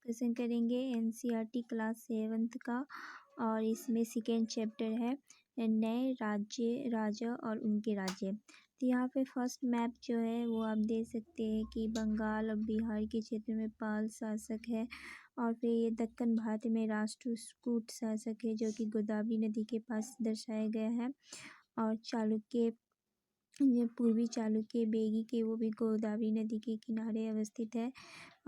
Discussion करेंगे NCERT class 7th का। और इसमें सेकेंड चैप्टर है नए राजा और उनके राज्य। तो यहाँ पे फर्स्ट मैप जो है वो आप देख सकते हैं कि बंगाल और बिहार के क्षेत्र में पाल शासक है। और फिर ये दक्कन भारत में राष्ट्रकूट शासक है जो कि गोदावरी नदी के पास दर्शाया गया है। और चालुक्य, ये पूर्वी चालुक्य बेगी के, वो भी गोदावरी नदी के किनारे अवस्थित है।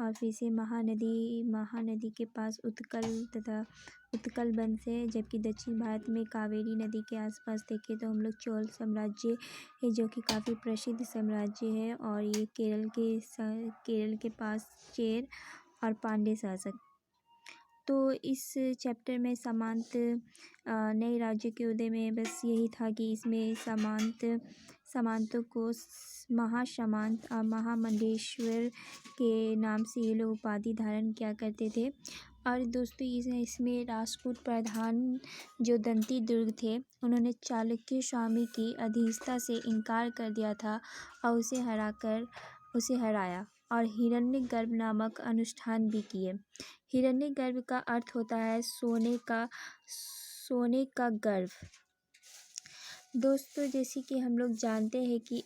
और फिर से महानदी के पास उत्कल वंश है। जबकि दक्षिण भारत में कावेरी नदी के आसपास देखें तो हम लोग चोल साम्राज्य है जो कि काफ़ी प्रसिद्ध साम्राज्य है। और ये केरल के पास चेर और पांड्य शासक। तो इस चैप्टर में नए राज्य के उदय में बस यही था कि इसमें सामंतों को महासामंत और महामंडलेश्वर के नाम से ये लोग उपाधि धारण किया करते थे। और दोस्तों इसमें राष्ट्रकूट प्रधान जो दंती दुर्ग थे, उन्होंने चालुक्य स्वामी की अधीनता से इनकार कर दिया था और उसे हराया और हिरण्यगर्भ नामक अनुष्ठान भी किए। हिरण्यगर्भ का अर्थ होता है सोने का गर्भ। दोस्तों जैसे कि हम लोग जानते हैं कि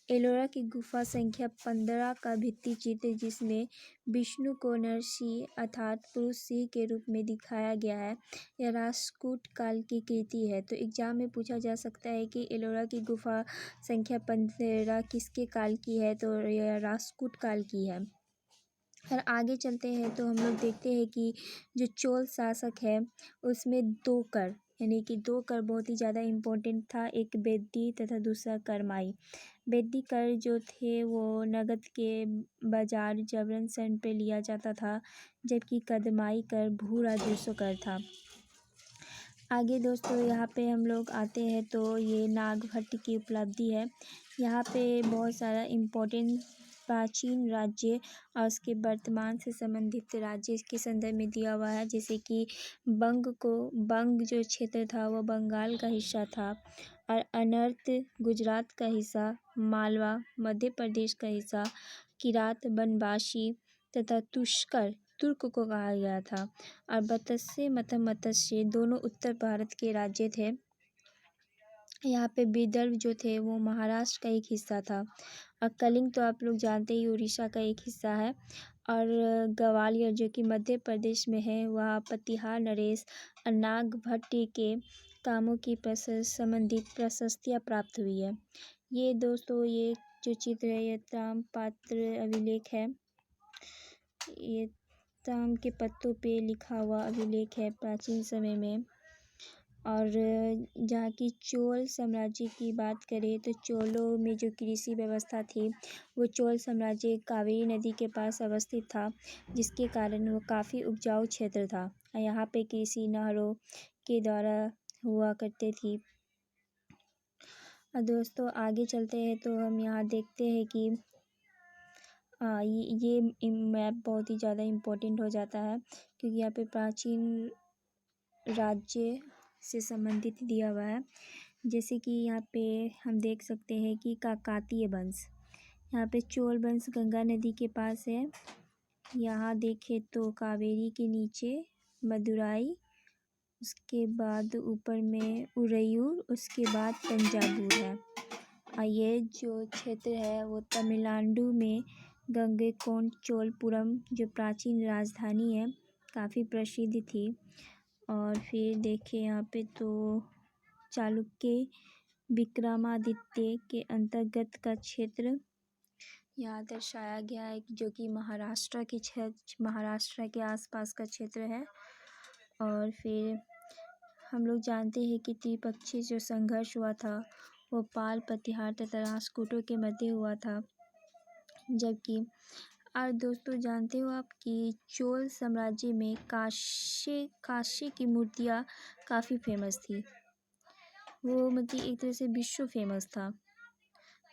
एलोरा की गुफा संख्या 15 का भित्ति चित्र जिसमें विष्णु को नरसिंह अर्थात पुरुष सिंह के रूप में दिखाया गया है, यह राष्ट्रकूट काल की कृति है। तो एग्जाम में पूछा जा सकता है कि एलोरा की गुफा संख्या 15 किसके काल की है, तो यह राष्ट्रकूट काल की है। और आगे चलते हैं तो हम लोग देखते हैं कि जो चोल शासक है उसमें 2 कर, यानी कि 2 कर बहुत ही ज़्यादा इम्पोर्टेंट था। एक बेद्दी तथा दूसरा करमाई। बेद्दी कर जो थे वो नगद के बाजार जबरन सन पे लिया जाता था, जबकि कदमाई कर भू राजस्व कर था। आगे दोस्तों यहाँ पे हम लोग आते हैं तो ये नागभट्ट की उपलब्धि है। यहाँ पे बहुत सारा इम्पोर्टेंट प्राचीन राज्य और उसके वर्तमान से संबंधित राज्य के संदर्भ में दिया हुआ है। जैसे कि बंग जो क्षेत्र था वो बंगाल का हिस्सा था। और अनर्त गुजरात का हिस्सा, मालवा मध्य प्रदेश का हिस्सा, किरात बनवासी तथा तुष्कर तुर्क को कहा गया था। और मत्स्य दोनों उत्तर भारत के राज्य थे। यहाँ पे विदर्भ जो थे वो महाराष्ट्र का एक हिस्सा था। और कलिंग तो आप लोग जानते ही उड़ीसा का एक हिस्सा है। और ग्वालियर जो कि मध्य प्रदेश में है, वहाँ प्रतिहार नरेश और नागभट्ट के कामों की संबंधित प्रशस्तियाँ प्राप्त हुई है। ये दोस्तों ये जो चित्र है ये ताम्रपत्र अभिलेख है। ये ताम के पत्तों पे लिखा हुआ अभिलेख है प्राचीन समय में। और जहाँ की चोल साम्राज्य की बात करें तो चोलों में जो कृषि व्यवस्था थी वो चोल साम्राज्य कावेरी नदी के पास अवस्थित था, जिसके कारण वो काफ़ी उपजाऊ क्षेत्र था। यहाँ पे कृषि नहरों के द्वारा हुआ करती थी। और दोस्तों आगे चलते हैं तो हम यहाँ देखते हैं कि ये मैप बहुत ही ज़्यादा इम्पोर्टेंट हो जाता है, क्योंकि यहाँ पे प्राचीन राज्य से संबंधित दिया हुआ है। जैसे कि यहाँ पे हम देख सकते हैं कि काकतीय वंश, यहाँ पे चोल वंश गंगा नदी के पास है। यहाँ देखें तो कावेरी के नीचे मदुराई, उसके बाद ऊपर में उरैयूर, उसके बाद तंजावुर है। और ये जो क्षेत्र है वो तमिलनाडु में गंगैकोंड चोलपुरम जो प्राचीन राजधानी है काफ़ी प्रसिद्ध थी। और फिर देखिए यहाँ पे तो चालुक्य विक्रमादित्य के अंतर्गत का क्षेत्र यहाँ दर्शाया गया है, जो कि महाराष्ट्र के आसपास का क्षेत्र है। और फिर हम लोग जानते हैं कि त्रिपक्षीय जो संघर्ष हुआ था वो पाल, प्रतिहार तथा राष्ट्रकूटों के मध्य हुआ था। जबकि और दोस्तों जानते हो आप कि चोल साम्राज्य में काशी की मूर्तियाँ काफ़ी फेमस थी। वो मतलब एक तरह से विश्व फेमस था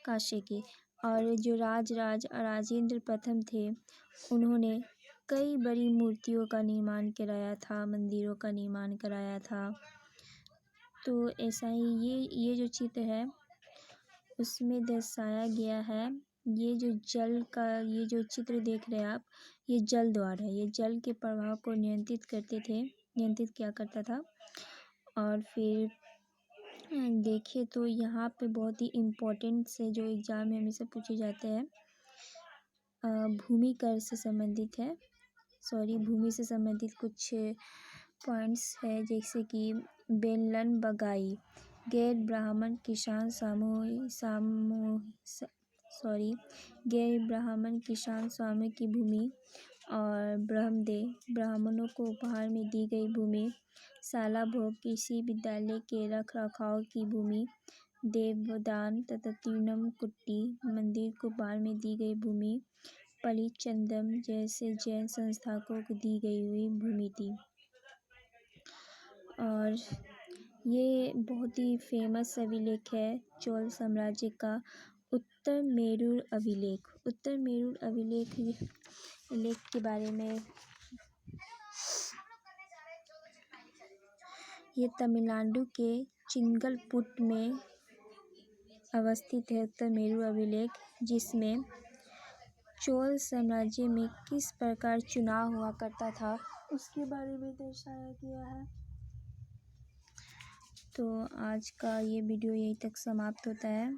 काशी की। और जो राजेंद्र प्रथम थे, उन्होंने कई बड़ी मूर्तियों का निर्माण कराया था, मंदिरों का निर्माण कराया था। तो ऐसा ही ये जो चित्र है उसमें दर्शाया गया है ये जो जल का ये जो चित्र देख रहे हैं आप, ये जल द्वार है। ये जल के प्रवाह को नियंत्रित किया करता था। और फिर देखिए तो यहाँ पे बहुत ही इम्पोर्टेंट से जो एग्ज़ाम में हमेशा पूछे जाते हैं, भूमि कर से संबंधित है। भूमि से संबंधित कुछ पॉइंट्स है, जैसे कि बेलन बगाई, गैर ब्राह्मण किसान गैर ब्राह्मण किसान स्वामी की भूमि, और ब्रह्मदेव ब्राह्मणों को उपहार में दी गई भूमि, शाला भोग कृषि विद्यालय के रख रखाव की भूमि, देवदान तथा तीनम कुट्टी मंदिर को उपहार में दी गई भूमि, पलिचंदम जैसे जैन संस्थाकों को दी गई हुई भूमि थी। और ये बहुत ही फेमस अभिलेख है चोल साम्राज्य का, उत्तर मेरूर अभिलेख। उत्तर मेरूर अभिलेख के बारे में, ये तमिलनाडु के चिंगलपुट में अवस्थित है उत्तर मेरूर अभिलेख, जिसमें चोल साम्राज्य में किस प्रकार चुनाव हुआ करता था उसके बारे में दर्शाया गया है। तो आज का ये वीडियो यहीं तक समाप्त होता है।